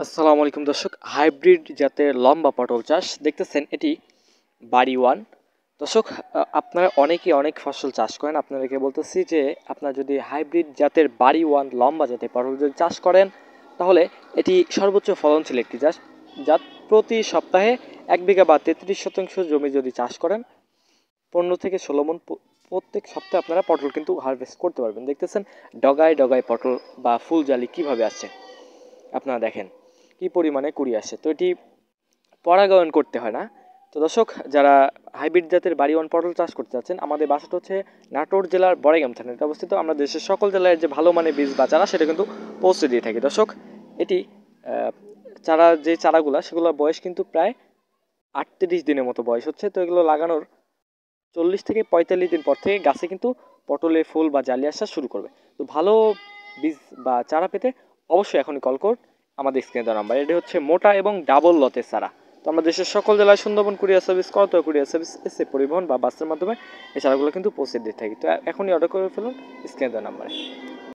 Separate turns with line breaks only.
আসসালামু আলাইকুম দর্শক, হাইব্রিড জাতের লম্বা পটল চাষ দেখতেছেন, এটি বাড়ি ওয়ান। দর্শক, আপনারা অনেকেই অনেক ফসল চাষ করেন। আপনাদেরকে বলতেছি যে আপনারা যদি হাইব্রিড জাতের বাড়ি ওয়ান লম্বা জাতের পটল যদি চাষ করেন, তাহলে এটি সর্বোচ্চ ফলনশীল একটি জাত। প্রতি সপ্তাহে 1 বিঘা বা 33 শতাংশ জমি যদি চাষ করেন, 15 থেকে 16 মণ প্রত্যেক সপ্তাহে আপনারা পটল কিন্তু হারভেস্ট করতে পারবেন। দেখতেছেন ডগায় ডগায় পটল বা ফুল জালি কিভাবে আসছে, আপনারা দেখেন কি পরিমাণে কুড়ি আসে। তো এটি পরাগায়ন করতে হয় না। তো দর্শক, যারা হাইব্রিড জাতের বাড়ি ওয়ান পটল চাষ করতে চাচ্ছেন, আমাদের বাসাটা হচ্ছে নাটোর জেলার বড়াইগ্রাম থানাতে অবস্থিত। আমরা দেশের সকল জেলার যে ভালো মানের বীজ বা চারা সেটা কিন্তু পৌঁছে দিয়ে থাকি। দর্শক, এটি চারাগুলো সেগুলোর বয়স কিন্তু প্রায় 38 দিনের মতো বয়স হচ্ছে। তো এগুলো লাগানোর 40 থেকে 45 দিন পর থেকে গাছে কিন্তু পটলে ফুল বা জালি আসা শুরু করবে। তো ভালো বীজ বা চারা পেতে অবশ্যই এখনই কল করুন আমাদের স্ক্রিনে দেওয়া নাম্বার। এটি হচ্ছে মোটা এবং ডাবল লতের চারা। তো আমরা দেশের সকল জেলায় Sundarban courier service, Karatoya courier service, এসে পরিবহন বা বাসের মাধ্যমে এই চারাগুলো কিন্তু পৌঁছে দিয়ে থাকি। তো এখনই অর্ডার করে ফেলুন স্ক্রিনে দেওয়া নাম্বারে।